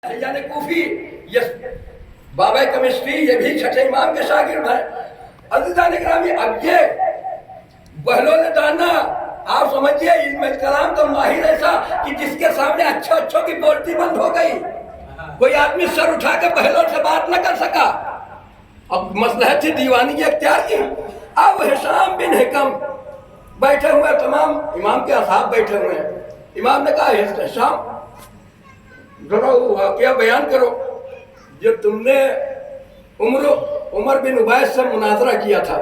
یعنی کوفی یہ بابا کیمسٹری یہ بھی چھٹے امام کے شاگرد ہیں. عزیزان گرامی اب یہ بہلول دانا آپ سمجھئے علم کلام تو ماہر ایسا کہ جس کے سامنے اچھوں کی بولتی بند ہو گئی. کوئی آدمی سر اٹھا کے بہلول سے بات نہ کر سکا. اب مصلحت تھی دیوانی کی اختیار کی. اب ہشام بن حکم بیٹھے ہوئے تمام امام کے اصحاب بیٹھے ہوئے ہیں. امام نے کہا ہشام ذرا واقعہ بیان کرو جو تم نے عمر بن عبید سے مناظرہ کیا تھا.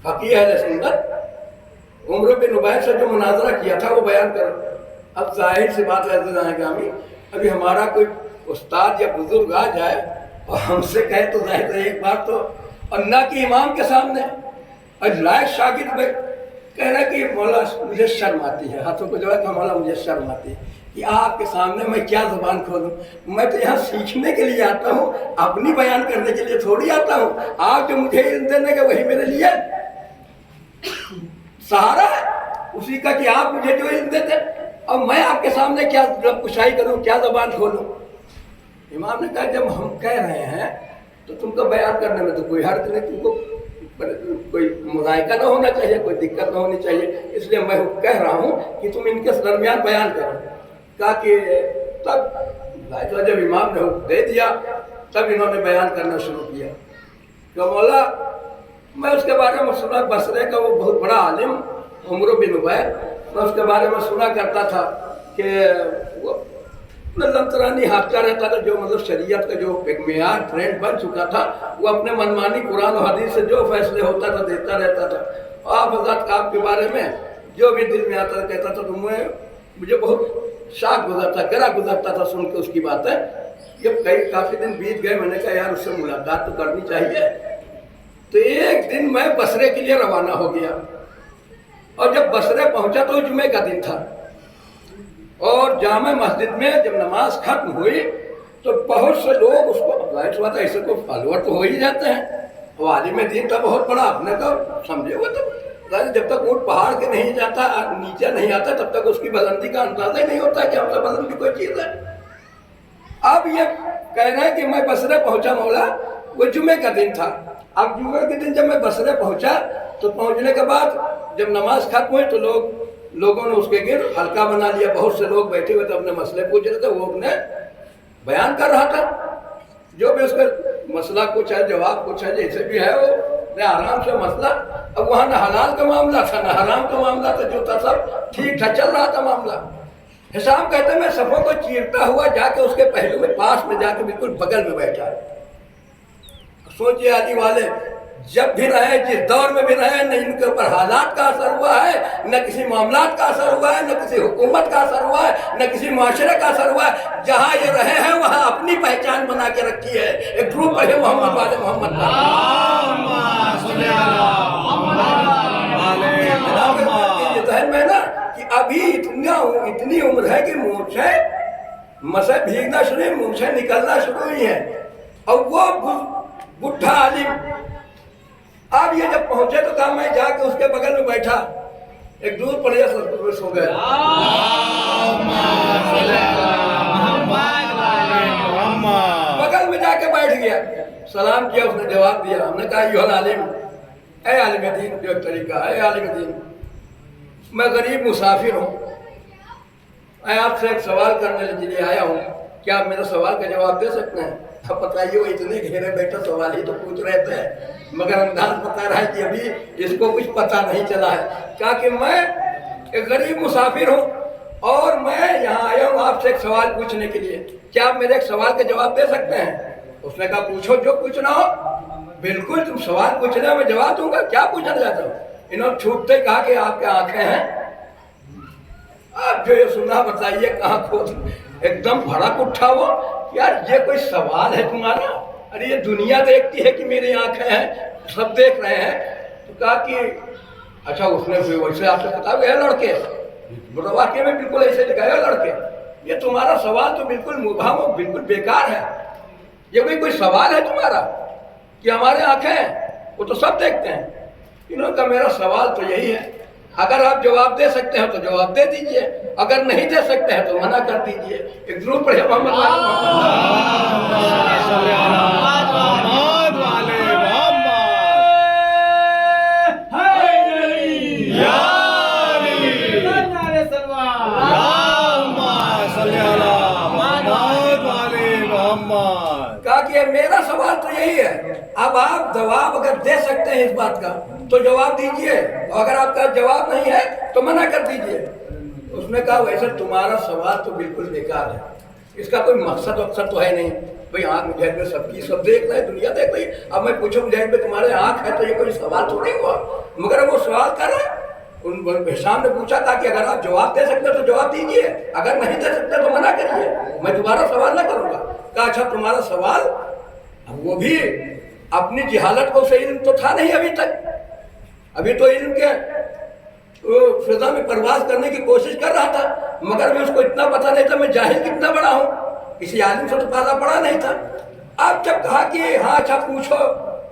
فقیہ اہل سنت عمر بن عبید سے جو مناظرہ کیا تھا وہ بیان کرو. اب ظاہر سی بات ہے عزیزان گرامی ابھی ہمارا کوئی استاد یا بزرگ آ جائے اور ہم سے کہے تو ظاہر ہے ایک بات تو اللہ کے امام کے سامنے اور لائق شاگرد میں کہہ رہا ہے کہ مولا مجھے شرم آتی ہے. ہاتھوں کو جواب کہ مولا مجھے شرم آتی ہے کہ آپ کے سامنے میں کیا زبان کھولوں. میں تو یہاں سیکھنے کے لیے آتا ہوں اپنی بیان کرنے کے لیے تھوڑی آتا ہوں. آپ جو مجھے علم دینے کا وہی میرے لیے سہارا ہے اسی کا کہ آپ مجھے جو علم دیتے اور میں آپ کے سامنے کیا رب کشائی کروں کیا زبان کھولوں. امام نے کہا جب ہم کہہ رہے ہیں تو تم کو بیان کرنے میں تو کوئی حرج نہیں. تم کو کوئی مذائقہ نہ ہونا چاہیے کوئی دقت نہ ہونی چاہیے اس لیے میں کہہ رہا ہوں کہ تم ان کے درمیان بیان کرو. کہا کہ تب جب امام نے حکم دے دیا تب انہوں نے بیان کرنا شروع کیا کہ مولا میں اس کے بارے میں سنا بصرے کا وہ بہت بڑا عالم عمر بن عبید میں اس کے بارے میں سنا کرتا تھا کہ وہ لنترانی ہاتھتا رہتا تھا. جو مطلب شریعت کا جو ایک معیار ٹرینڈ بن چکا تھا وہ اپنے منمانی قرآن و حدیث سے جو فیصلے ہوتا تھا دیتا رہتا تھا. آپ حضرت آپ کے بارے میں جو بھی دل میں آتا تھا کہتا تھا تو مجھے بہت شاک گزرتا گرا گزرتا تھا سن کے اس کی باتیں. جب کافی دن بیت گئے میں نے کہا یار اس سے ملاقات تو کرنی چاہیے. تو ایک دن میں بصرے کے لیے روانہ ہو گیا اور جب بصرے پہنچا تو جمعے کا دن تھا اور جامع مسجد میں جب نماز ختم ہوئی تو بہت سے لوگ اس کو ظاہر ہوا تھا ایسے کوئی فالوور تو ہو ہی جاتے ہیں. وہ عالم دین تھا بہت بڑا اپنے تو سمجھے ہوئے تو جب تک اونٹ پہاڑ کے نہیں جاتا نیچے نہیں آتا تب تک اس کی بلندی کا اندازہ ہی نہیں ہوتا کہ ہم سے بلند بھی کوئی چیز ہے. اب یہ کہہ رہے ہیں کہ میں بصرے پہنچا مولا وہ جمعے کا دن تھا. اب جمعے کے دن جب میں بصرے پہنچا تو پہنچنے کے بعد جب نماز ختم ہوئی تو لوگوں نے اس کے گرد حلقہ بنا لیا. بہت سے لوگ بیٹھے ہوئے تھے اپنے مسئلے پوچھ رہے تھے. وہ اپنے بیان کر رہا تھا جو بھی اس کا مسئلہ کچھ ہے جواب کچھ ہے جیسے بھی ہے وہ آرام سے مسئلہ. اب وہاں نہ حلال کا معاملہ تھا نہ حرام کا معاملہ تھا جو تھا سب ٹھیک ٹھاک چل رہا تھا معاملہ. حسام کہتے ہیں میں صفوں کو چیرتا ہوا جا کے اس کے پہلو میں پاس میں جا کے بالکل بغل میں بیٹھا. سوچئے علی والے جب بھی رہے جس دور میں بھی رہے نہ ان کے اوپر حالات کا اثر ہوا ہے نہ کسی معاملات کا اثر ہوا ہے نہ کسی حکومت کا اثر ہوا ہے نہ کسی معاشرے کا اثر ہوا ہے. جہاں یہ رہے ہیں وہاں اپنی پہچان بنا کے رکھی ہے. ایک گروپ ہے محمد والے محمد یہ ذہن میں نا کہ ابھی اتنی عمر ہے کہ مونچھیں مسے بھیگنا شروع مونچھیں نکلنا شروع ہوئی ہیں اور وہ بڈھا عالم. اب یہ جب پہنچے تو کہا میں جا کے اس کے بغل میں بیٹھا. ایک دور پڑ گیا سر سو گئے. بغل میں جا کے بیٹھ گیا سلام کیا اس نے جواب دیا. ہم نے کہا یہ عالم اے عالم دین جو ایک طریقہ اے عالم دین میں غریب مسافر ہوں میں آپ سے ایک سوال کرنے کے لیے آیا ہوں کیا آپ میرے سوال کا جواب دے سکتے ہیں. اب بتائیے وہ اتنے گھیرے بیٹھے سوال ہی تو پوچھ رہے تھے مگر انداز بتا رہا ہے کہ ابھی اس کو کچھ پتہ نہیں چلا ہے. کہا کہ میں ایک غریب مسافر ہوں اور میں یہاں آیا ہوں آپ سے ایک سوال پوچھنے کے لیے کیا آپ میرے ایک سوال کا جواب دے سکتے ہیں. اس نے کہا پوچھو جو پوچھنا ہو. بالکل تم سوال پوچھنا میں جواب دوں گا. کیا پوچھنا چاہتا ہوں. انہوں نے چھوٹتے کہا کہ آپ کے آنکھیں ہیں. آپ جو یہ سننا بتائیے کہاں کھود ایک دم بھڑک اٹھا وہ یار یہ کوئی سوال ہے تمہارا. ارے یہ دنیا دیکھتی ہے کہ میری آنکھیں ہیں سب دیکھ رہے ہیں. تو کہا کہ اچھا اس نے ویسے آپ سے بتا گیا لڑکے واقعے میں بالکل ایسے لکھا ہے لڑکے یہ تمہارا سوال تو بالکل مبہم و بالکل بیکار ہے. یہ کوئی سوال ہے تمہارا کہ ہمارے آنکھیں ہیں وہ تو سب دیکھتے ہیں. انہوں نے کہا میرا سوال تو یہی ہے اگر آپ جواب دے سکتے ہیں تو جواب دے دیجئے، اگر نہیں دے سکتے ہیں تو منع کر دیجئے۔ ایک درود پڑھے محمد کہا کہ میرا سوال تو یہی ہے، اب آپ جواب اگر دے سکتے ہیں اس بات کا تو جواب دیجئے، اور اگر آپ کا جواب نہیں ہے تو منع کر دیجئے۔ اس نے کہا ویسے تمہارا سوال تو بالکل بیکار ہے، اس کا کوئی مقصد وقصد تو ہے نہیں، بھئی آنکھ مجھے میں سب کی سب دیکھ رہے، دنیا دیکھ رہی، اب میں پوچھوں مجھے میں تمہارے آنکھ ہے تو یہ کوئی سوال تھوڑی ہوا، مگر وہ سوال کر رہے ہیں۔ بہشام نے پوچھا تھا کہ اگر آپ جواب دے سکتے تو جواب دیجئے، اگر نہیں دے سکتے تو منع کریے، میں دوبارہ سوال نہ کروں گا۔ کہا اچھا تمہارا سوال، وہ بھی اپنی جہالت کو سے علم تو تھا نہیں ابھی تک، ابھی تو علم کے فضا میں پرواز کرنے کی کوشش کر رہا تھا، مگر میں اس کو اتنا پتہ نہیں تھا میں جاہل کتنا بڑا ہوں، کسی عالم سے تو پالا پڑا نہیں تھا۔ آپ جب کہا کہ ہاں اچھا پوچھو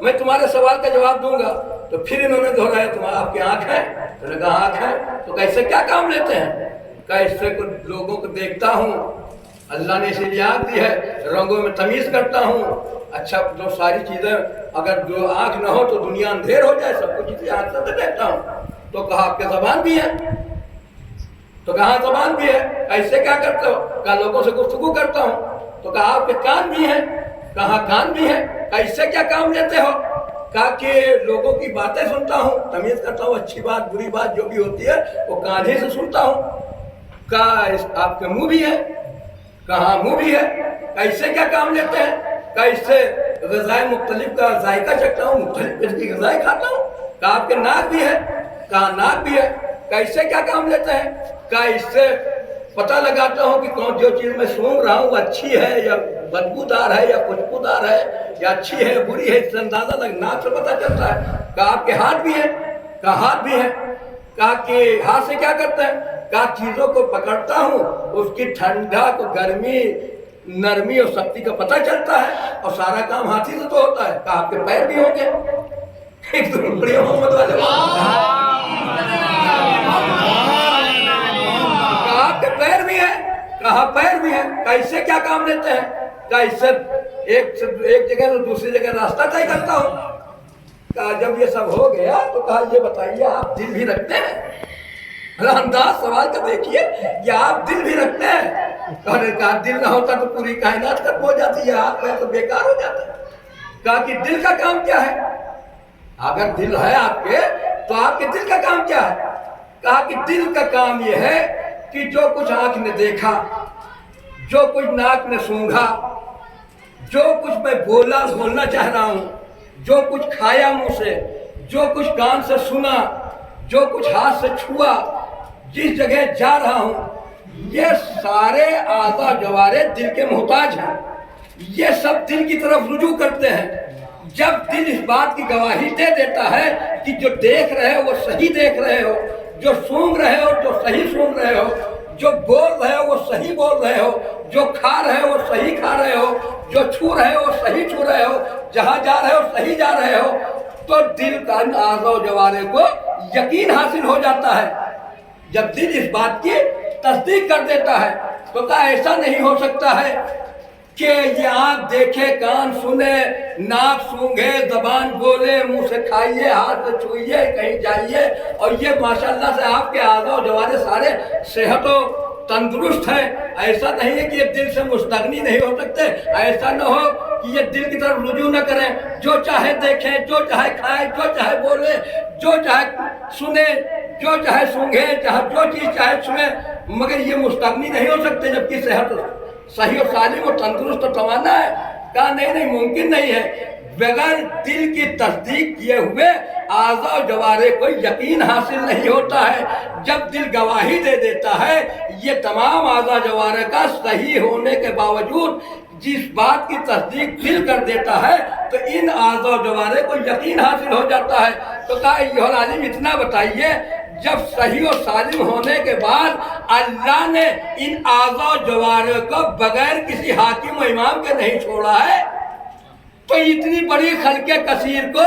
میں تمہارے سوال کا جواب دوں گا، تو پھر انہوں نے دہرایا تمہارا آپ کی آنکھ ہے؟ تو نے کہا آنکھ ہے، تو کیسے کیا کام لیتے ہیں؟ کہا اس سے لوگوں کو دیکھتا ہوں، اللہ نے اسی لیے آنکھ دی ہے، رنگوں میں تمیز کرتا ہوں، اچھا جو ساری چیزیں اگر جو آنکھ نہ ہو تو دنیا اندھیر ہو جائے، سب کچھ اسی آنکھ سے دیکھتا ہوں۔ تو کہا آپ کے زبان بھی ہے؟ تو کہا زبان بھی ہے، ایسے کیا کرتے ہو؟ کہا لوگوں سے گفتگو کرتا ہوں۔ تو کہا آپ کے کان بھی ہیں؟ کہا کان بھی ہے۔ کہا اس سے کیا کام لیتے ہو؟ کہا کہ لوگوں کی باتیں سنتا ہوں، تمیز کرتا ہوں، اچھی بات بری بات جو بھی ہوتی ہے وہ کان ہی سے سنتا ہوں۔ کہا آپ کے منہ بھی ہے؟ کہا منہ بھی ہے۔ کہا اس سے کیا کام لیتے ہیں؟ کہا اس سے غذائے مختلف کا ذائقہ چکھتا ہوں، مختلف قسم کی غذائیں کھاتا ہوں۔ کہا آپ کے ناک بھی ہے؟ کہا ناک بھی ہے۔ کہا اس سے کیا کام لیتے ہیں؟ کہا اس سے پتہ لگاتا ہوں کہ کون جو چیز میں سونگھ رہا ہوں وہ اچھی ہے یا بدبودار ہے یا خوشبودار ہے یا اچھی ہے بری ہے، اس سے اندازہ ناک سے پتہ چلتا ہے۔ کہا آپ کے ہاتھ بھی ہیں؟ کہا ہاتھ بھی ہے۔ کہا کہ ہاتھ سے کیا کرتے ہیں؟ کہا چیزوں کو پکڑتا ہوں، اس کی ٹھنڈا کو گرمی نرمی اور سختی کا پتہ چلتا ہے، اور سارا کام ہاتھی سے تو ہوتا ہے۔ کہا آپ کے پیر بھی ہوں گے؟ ایک تو بڑی محمد والے کہا آپ کے پیر بھی ہیں؟ کہا پیر بھی ہیں۔ کہا اس سے کیا کام لیتے ہیں؟ کہا اس سے ایک جگہ سے دوسری جگہ راستہ طے کرتا ہوں۔ کہا جب یہ سب ہو گیا تو کہا یہ بتائیے آپ دل بھی رکھتے ہیں؟ انداز سوال کا دیکھیے کہ آپ دل بھی رکھتے ہیں؟ کہا دل نہ ہوتا تو پوری کائنات ختم ہو جاتی ہے، آپ میں تو بیکار ہو جاتا ہے۔ کہا کہ دل کا کام کیا ہے؟ اگر دل ہے آپ کے تو آپ کے دل کا کام کیا ہے؟ کہا کہ دل کا کام یہ ہے کہ جو کچھ آنکھ نے دیکھا، جو کچھ ناک نے سونگھا، جو کچھ میں بولنا چاہ رہا ہوں، جو کچھ کھایا منہ سے، جو کچھ کان سے سنا، جو کچھ ہاتھ سے چھوا، جس جگہ جا رہا ہوں، یہ سارے اعضاء جوارے دل کے محتاج ہیں، یہ سب دل کی طرف رجوع کرتے ہیں۔ جب دل اس بات کی گواہی دے دیتا ہے کہ جو دیکھ رہے ہو وہ صحیح دیکھ رہے ہو، جو سونگ رہے ہو جو صحیح سونگ رہے ہو، جو بول رہے ہو وہ صحیح بول رہے ہو، جو کھا رہے ہو وہ صحیح کھا رہے ہو، جو چھو رہے ہو وہ صحیح چھو رہے ہو، جہاں جا رہے ہو صحیح جا رہے ہو، تو دل کا اعضاء و جوارے کو یقین حاصل ہو جاتا ہے۔ جب دل اس بات کی تصدیق کر دیتا ہے تو کہا ایسا نہیں ہو سکتا ہے کہ یہ آنکھ دیکھے، کان سنے، ناک سونگھے، زبان بولے، منہ سے کھائیے، ہاتھ سے چھوئیے، کہیں جائیے، اور یہ ماشاءاللہ سے آپ کے اعضاء و جوارے سارے صحت و تندرست ہیں۔ ایسا نہیں ہے کہ یہ دل سے مستغنی نہیں ہو سکتے، ایسا نہ ہو کہ یہ دل کی طرف رجوع نہ کریں، جو چاہے دیکھیں، جو چاہے کھائے، جو چاہے بولے، جو چاہے سنے، جو چاہے سونگھے، جو چیز چاہے چھوئے، مگر یہ مستغنی نہیں ہو سکتے جبکہ صحت صحیح و سالم و تندرست و توانا ہے۔ کہا نہیں ممکن نہیں ہے، بغیر دل کی تصدیق کیے ہوئے اعضاء و جوارے کو یقین حاصل نہیں ہوتا ہے۔ جب دل گواہی دے دیتا ہے یہ تمام اعضاء جوارے کا صحیح ہونے کے باوجود جس بات کی تصدیق دل کر دیتا ہے تو ان اعضاء و جوارے کو یقین حاصل ہو جاتا ہے۔ تو کہا ایھا العالم اتنا بتائیے، جب صحیح و سالم ہونے کے بعد اللہ نے ان اعضاء و جوارے کو بغیر کسی حاکم و امام کے نہیں چھوڑا ہے، تو اتنی بڑی خلق کثیر کو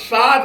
7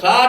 7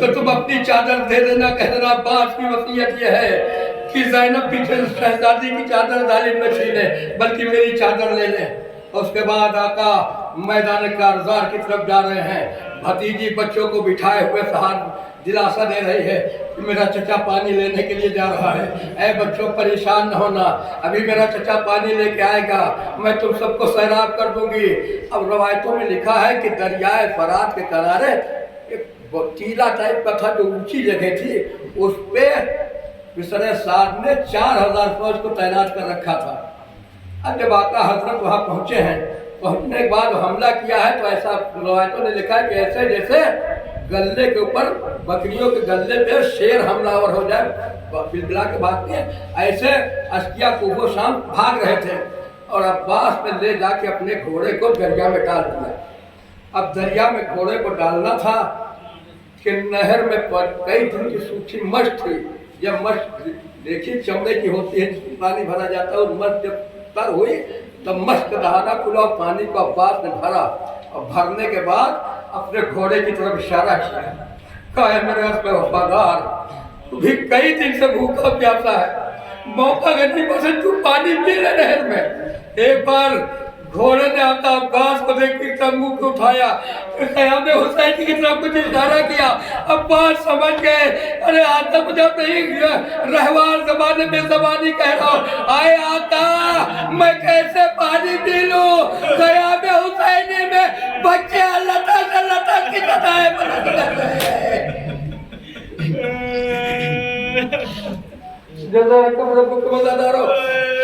تو تم اپنی چادر دے دینا، کہہ دینا عباس کی وصیت یہ ہے کہ زینب کی شہزادی کی چادر ظالم نہ چھینے بلکہ میری چادر لے لیں۔ اس کے بعد آقا میدان کارزار کی طرف جا رہے ہیں، بھتیجی بچوں کو بٹھائے ہوئے سہار دلاسا دے رہی ہے کہ میرا چچا پانی لینے کے لیے جا رہا ہے، اے بچوں پریشان نہ ہونا، ابھی میرا چچا پانی لے کے آئے گا، میں تم سب کو سیراب کر دوں گی۔ اب روایتوں میں لکھا ہے کہ دریائے فرات کے کنارے ایک ٹیلا ٹائپ کا تھا جو اونچی جگہ تھی، اس پہ مصر سعد نے 4000 فوج کو تعینات کر رکھا تھا۔ اب جب آقا حضرت وہاں پہنچے ہیں، پہنچنے کے بعد حملہ کیا ہے تو ایسا روایتوں نے لکھا ہے کہ ایسے جیسے گلے کے اوپر بکریوں کے گلے پہ شیر حملہ آور ہو جائے، بلبلا کے بھاگتے ہیں، ایسے اشکیا کوہ و شام بھاگ رہے تھے، اور عباس نے لے جا کے اپنے گھوڑے کو دریا میں ڈال دیا۔ اب دریا میں گھوڑے کو ڈالنا تھا کہ نہر میں کئی دن کی سوکھی مشق تھی، یہ مشق دیکھی چمڑے کی ہوتی ہے جس میں پانی بھرا جاتا ہے، اور مشق جب تر ہوئی تو مشق دہانا کھلا اور پانی کو عباس نے بھرا، اور بھرنے کے بعد اپنے گھوڑے کی طرف اشارہ کیا، کہا ہے میرے اس پہ وفادار، تو بھی کئی دن سے بھوکا پیاسا ہے، موقع گھنٹی پسند تو پانی پی لے نہر میں۔ ایک بار گھوڑے نے آقا عباس کو دیکھ کے تنبو کو اٹھایا، خیام حسین کی طرف کچھ اشارہ کیا، عباس سمجھ گئے، ارے آقا مجھے نہیں رہوار زبان میں زبانی کہہ رہا ہوں، آئے آقا میں کیسے پانی پی لوں، خیام حسینی میں بچے اللہ کی قطائیں بلند کر رہے ہیں۔ جزاکم ربکم عزادارو،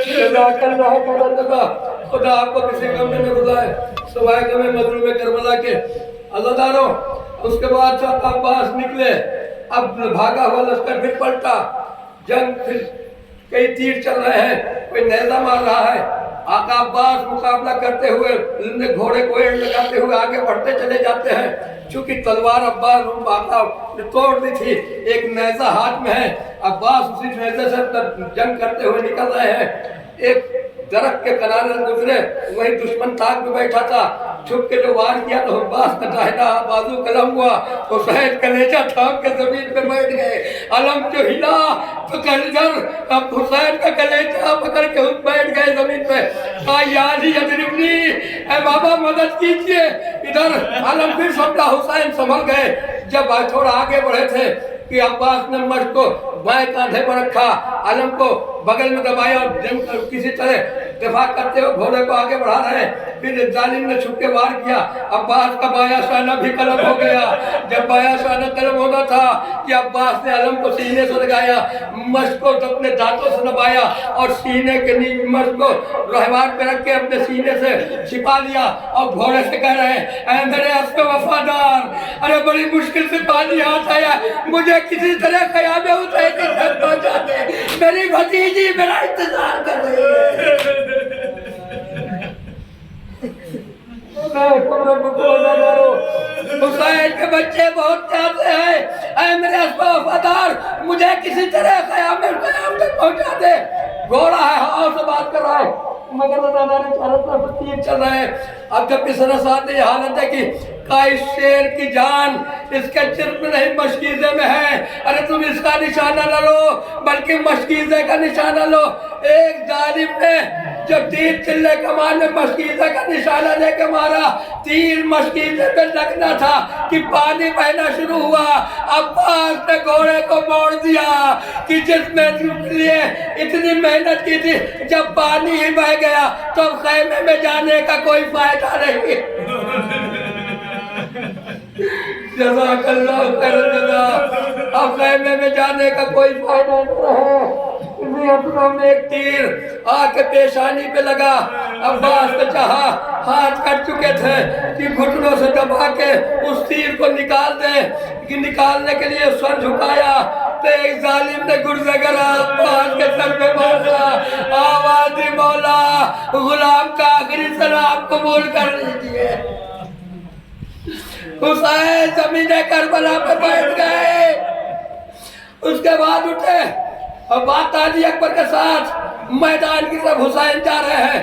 جزاک اللہ خیر جزا۔ خدا آپ کو کسی غم میں نہ بلائے سوائے غم مظلوم کربلا کے۔ عزادارو اس کے بعد ساتھ عباس نکلے، اب بھاگا ہوا لشکر پھر پلٹا، جنگ پھر کئی تیر چل رہے ہیں، کوئی نیزہ مار رہا ہے، آقا عباس مقابلہ کرتے ہوئے گھوڑے کو ایڑ لگاتے ہوئے آگے بڑھتے چلے جاتے ہیں، چونکہ تلوار عباس آقا نے توڑ دی تھی، ایک نیزہ ہاتھ میں ہے، عباس اسی نیزے سے جنگ کرتے ہوئے نکل رہے ہیں۔ ایک درخت کے کنارے گزرے، وہی دشمن تاک میں بیٹھا تھا، چھپ کے جو وار کیا تو عباس کا داہنا بازو قلم ہوا، حسین کلیجہ تھام کے زمین پہ بیٹھ گئے، علم جو ہلا تو کلجر اب حسین کا کلیجہ پکڑ کے خود بیٹھ گئے زمین پہ، کہا یا علی یدربنی، اے بابا مدد کیجئے، ادھر علم پھر سمجھا، حسین سنبھل گئے۔ جب تھوڑا آگے بڑھے تھے کہ عباس نے مشق کو بائیں کاندھے پر رکھا، علم کو بغل میں دبایا اور کسی طرح دفاع کرتے ہوئے گھوڑے کو آگے بڑھا رہے ہیں، پھر ظالم نے چھپ کے وار کیا، عباس کا بایاں شانہ بھی قلم ہو گیا۔ جب بایاں شانہ قلم ہونا تھا کہ عباس نے علم کو سینے سے لگایا، مشق کو اپنے دانتوں سے دبایا اور سینے کے مشق کو رہوار پہ رکھ کے اپنے سینے سے چھپا لیا، اور گھوڑے سے کہہ رہے ہیں اے میرے اسب وفادار، ارے بڑی مشکل سے پانی ہاتھ آیا، مجھے کسی طرح خیام حسین کی چھت پہنچا دے، میری بھتیجی میرا انتظار کر رہی ہے۔ حسین کے بچے بہت پیاسے ہیں، اے میرے اسب وفادار مجھے کسی طرح خیام حسین تک پہنچا دے۔ گھوڑا ہے، ہاں سے بات کر رہا ہے، مگر دادا نے چاروں طرف تیر چل رہے ہیں۔ اب جب مصر سعد نے یہ حالت ہے کہ اس شیر کی جان اس کے جسم میں نہیں مشکیزے میں ہے، ارے تم اس کا نشانہ نہ لو بلکہ مشکیزے کا نشانہ لو۔ ایک ظالم نے جو تیر چلے کمان میں مشکیزے کا نشانہ لے کے مارا، تیر مشکیزے پہ لگنا تھا کہ پانی بہنا شروع ہوا، عباس نے گھوڑے کو موڑ دیا کہ جس میں لیے اتنی محنت کی تھی، جب پانی ہی بہ گیا تو اب خیمے میں جانے کا کوئی فائدہ نہیں۔ جزاک اللہ خیر جزا، اب خیمے میں جانے کا کوئی فائدہ نہیں رہا۔ اسی اپنوں میں ایک تیر آ کے پیشانی پہ لگا، عباس نے چاہا، ہاتھ کٹ چکے تھے کہ گھٹنوں سے دبا کے اس تیر کو نکال دے، کہ نکالنے کے لیے سر جھکایا تو ایک ظالم نے گرزگر عباس کے سر پہ مارا، آواز دی مولا غلام کا آخری سلام قبول کر لیجئے۔ حسین زمین کربلا پہ بیٹھ گئے، اس کے بعد اٹھے اور بات علی اکبر کے ساتھ میدان کی طرف حسین جا رہے ہیں۔